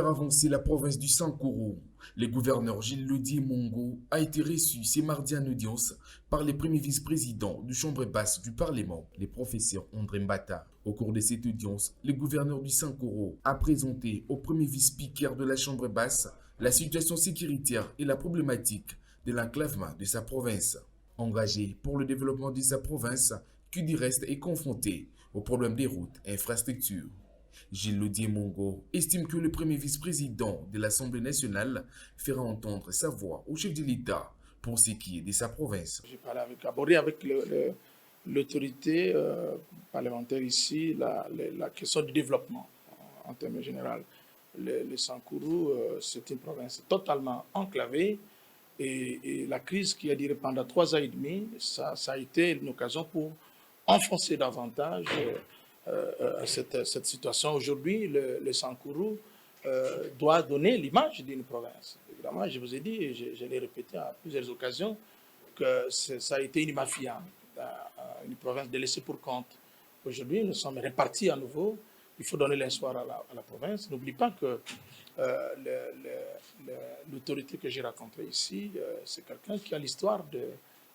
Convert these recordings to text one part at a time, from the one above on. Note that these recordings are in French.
faire avancer la province du Sankuru, le gouverneur Gilles Lodier Mongo a été reçu ce mardi en audience par les premiers vice-présidents du Chambre basse du Parlement, le professeur André Mbata. Au cours de cette audience, le gouverneur du Sankuru a présenté au premier vice-speaker de la Chambre basse la situation sécuritaire et la problématique de l'enclavement de sa province. Engagé pour le développement de sa province, qui du reste est confronté aux problèmes des routes et infrastructures. Gilles Lodier Mongo estime que le premier vice-président de l'Assemblée nationale fera entendre sa voix au chef de l'État pour ce qui est de sa province. J'ai abordé avec l'autorité parlementaire ici la question du développement en termes généraux. Le Sankuru, c'est une province totalement enclavée et la crise qui a duré pendant 3 ans et demi, ça a été une occasion pour enfoncer davantage cette situation. Aujourd'hui, le Sankuru doit donner l'image d'une province. Évidemment, je vous ai dit, et je l'ai répété à plusieurs occasions, que ça a été une mafia, une province délaissée pour compte. Aujourd'hui, nous sommes répartis à nouveau. Il faut donner l'espoir à la province. N'oublie pas que l'autorité que j'ai rencontrée ici, c'est quelqu'un qui a l'histoire de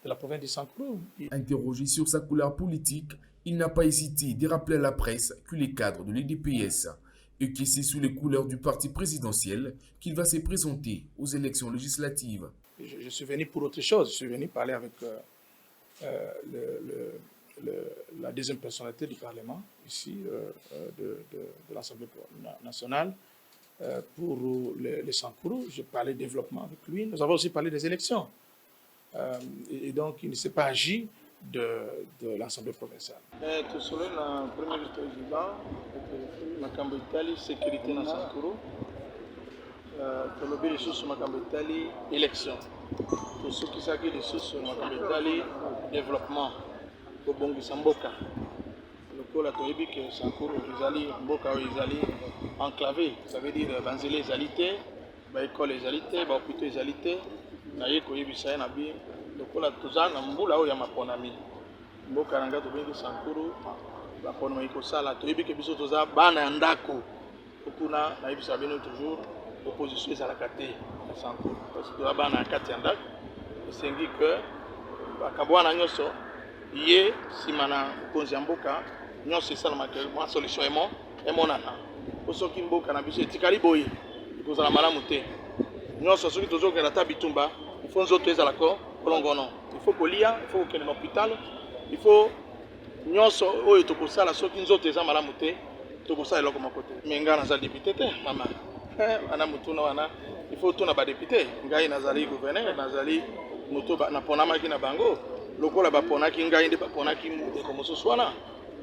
la province du Sankuru. Interrogé sur sa couleur politique, il n'a pas hésité de rappeler à la presse que les cadres de l'UDPS et que c'est sous les couleurs du parti présidentiel qu'il va se présenter aux élections législatives. Je suis venu pour autre chose. Je suis venu parler avec la deuxième personnalité du Parlement, ici, de l'Assemblée nationale, pour le Sankuru. J'ai parlé développement avec lui. Nous avons aussi parlé des élections. Et donc, il ne s'est pas agi de l'Assemblée provinciale. Tout seul, le premier vice-président, Makambo Itali, sécurité dans Sankuru. Tolobi les sous Makambo Itali, élection. Tout ce qui s'agit des sous Makambo Itali, développement. Au Bongi Samboka. Le coup, la Toyebi, que Sankuru, Izali, Mboka, Izali, enclavé. Ça veut dire Banzele, Izalité, école, Izalité, hôpital, Izalité. Naye Koyebi, Sayenabi. Le coup, la Touzana, Mboula, ou Yamaponami. Mboka, Ranga, Tobengi, Sankuru, la Ponoïko Sala, Toyebi, que Biso Toza, Bana, Andako. Okuna, Naïbi Sabino, toujours, opposition, Zalakate, Sankuru. Parce que Bana, Kati, Andako. C'est dit que, Kabouana, Nyoso, Yé, Simana, Konziamboka, nyonso esalamaka mwa solution emonana po soki mboka na biso etikali boye ekozala malamu te nyonso soki tozokenda ata bitumba ifo nzoto ezalaka kolongono ifo kolia ifo kokende na hôpital ifo nyonso oyo tokosala soki nzoto eza malamu te tokosala eloko moko te me ngai naza député te mama wana motuna wana ifo tuna badepute ngai nazali gouverneur nazali moto naponamaki na bango lokola baponaki ngai nde baponaki ndeko mosusu wana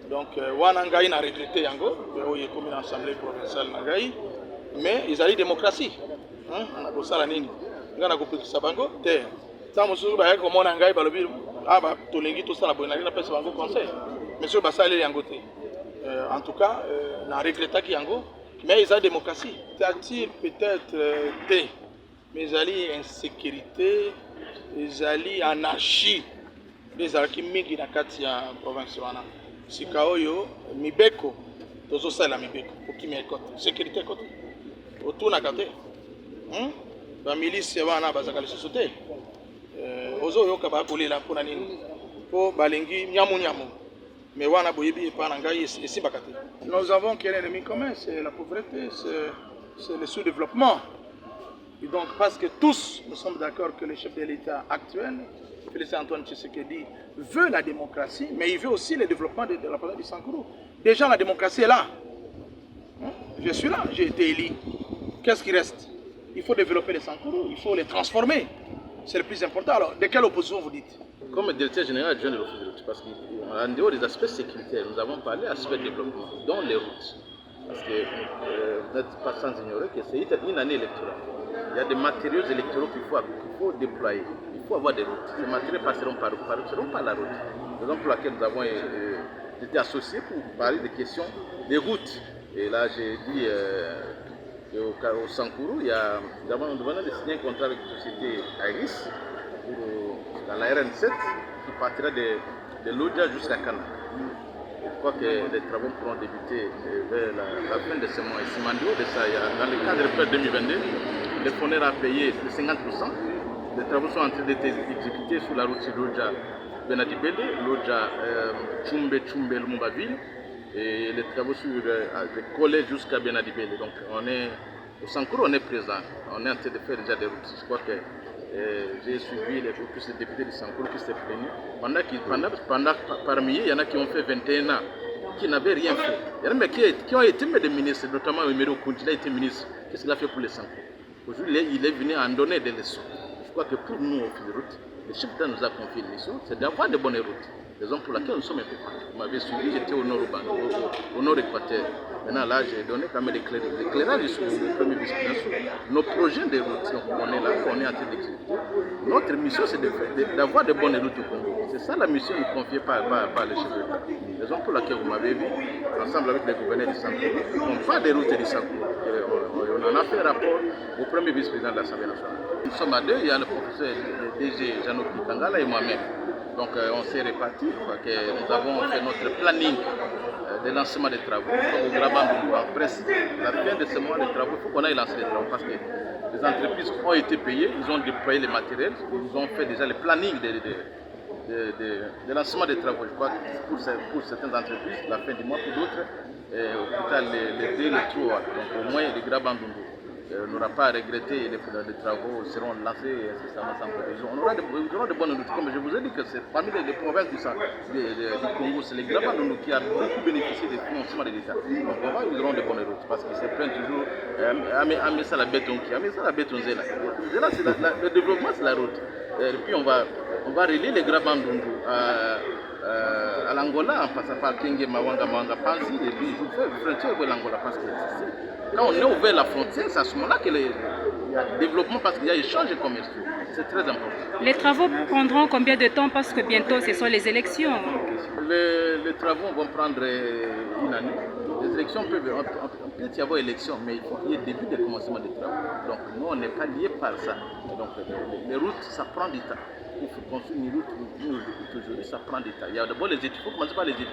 donc wana ngai na regretté yango oyo ekomi na assemblée provinciale na ngai mais ezali démocratie na kosala nini ngai nakopekisa bango te ntango mosusu bayaki komona ngai balobi tolingi tosala boye nali napesa bango conseil mais soki basaleli yango te en tout cas na regrettaki yango mais ezali démocratie c'est-à-dire peut-être te mais ezali insécurité ezali anarchie ezalaki mingi na kati ya province wana sika oyo mibeko tozosalela mibeko okimia ekote sécurité ekote otunaka te bamilisi wana bazaka lisusu te ozoyoka bakolela mpona nini mpo balingi nyamunyamu mais wana boyebi epa na ngai esimbaka te. Nous avons qu'un ennemi commun, c'est la pauvreté, c'est le sous-développement. Et donc, parce que tous, nous sommes d'accord que le chef de l'État actuel, Félix Antoine Tshisekedi, veut la démocratie, mais il veut aussi le développement de la province du Sankuru. Déjà, la démocratie est là. Je suis là, j'ai été élu. Qu'est-ce qui reste? Il faut développer les Sankuru, il faut les transformer. C'est le plus important. Alors, de quelle opposition vous dites? Comme directeur général adjoint de l'OFIDROUTE, parce qu'en dehors des aspects sécuritaires, nous avons parlé d'aspects de développement, dont les routes. Parce que vous n'êtes pas sans ignorer que c'est une année électorale. Il y a des matériaux électoraux qu'il faut déployer. Il faut avoir des routes. Ces matériaux passeront par la route. C'est raison pour laquelle nous avons été associés pour parler des questions des routes. Et là, j'ai dit au Sankuru, nous venons de signer un contrat avec une société Iris dans la RN7 qui partira de Lodja jusqu'à Kana. crois que les travaux pourront débuter vers la fin de ce mois. Et Simandio, dans le cadre de prêt 2022, le fournisseur a payé 50%. Les travaux sont en train d'être exécutés sur la route Loja Benadibele, Loja Tchumbe Lumumba-Ville, et les travaux sur le collège jusqu'à Benadibele. Donc au Sankuru, on est présent, on est en train de faire déjà des routes. Je crois que j'ai suivi les députés du Sankuru qui s'est plaigné. Parmi eux, il y en a qui ont fait 21 ans, qui n'avaient rien fait. Il y en a qui ont été des ministres, notamment Emery Okunji, il a été ministre. Qu'est-ce qu'il a fait pour les Sankuru? Aujourd'hui, il est venu en donner des leçons. Je crois que pour nous, au fil de route, le chef d'État nous a confié une mission, c'est d'avoir de bonnes routes. Raison pour laquelle nous sommes importants. Vous m'avez suivi, j'étais au nord au nord Équateur. Maintenant, là, j'ai donné quand même l'éclairage sur le premier vice-président. Nos projets de routes, on est là, on est en train d'exécuter. Notre mission, c'est d'avoir de bonnes routes au Congo. C'est ça la mission confiée par le chef d'État. Raison pour laquelle vous m'avez vu, ensemble avec les gouverneurs du Sankuru, on fait des routes du Sankuru. On en a fait rapport au premier vice-président de l'Assemblée nationale. Nous sommes à deux, il y a le professeur DG Jean-Claude Kitangala et moi-même. Donc on s'est répartis, nous avons fait notre planning de lancement des travaux. Au Grabandou, presque la fin de ce mois de travaux, il faut qu'on aille lancer les travaux parce que les entreprises ont été payées, ils ont déployé les matériels, ils ont fait déjà le planning de lancement des travaux. Je crois que pour certaines entreprises, la fin du mois, pour d'autres, au total les 2 et les 3. Donc au moins le Grabandou n'aura pas à regretter, les travaux seront lancés incessamment sans provision. On aura de bonnes routes. Comme je vous ai dit que c'est parmi les provinces du Congo, c'est les Grabandou qui a beaucoup bénéficié des financements de l'État. Donc on va ils auront de bonnes routes parce qu'ils se prennent toujours à Messa la béton qui, à Messa la béton zéla. Le développement c'est la route. Et puis on va relier les Grabandou à l'Angola en passant par Kenge, Mawanga, Panzi et puis je fais frontière avec l'Angola parce que quand on est ouvert la frontière, c'est à ce moment-là qu'il y a développement parce qu'il y a échange commerciaux. C'est très important. Les travaux prendront combien de temps parce que bientôt ce sont les élections? Les travaux vont prendre une année. Les élections peuvent y avoir élection, mais il faut qu'il y ait début de commencement des travaux. Donc nous, on n'est pas liés par ça. Donc les routes, ça prend du temps. Il faut construire une route aujourd'hui, ça prend du temps. Il y a d'abord les études, il faut commencer par les études.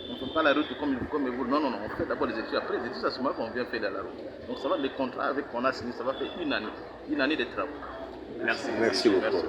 On ne fait pas la route comme vous. Non, on fait d'abord les études. Après les études, c'est à ce moment qu'on vient faire de la route. Donc ça va, les contrats qu'on a signés, ça va faire une année de travaux. Merci beaucoup.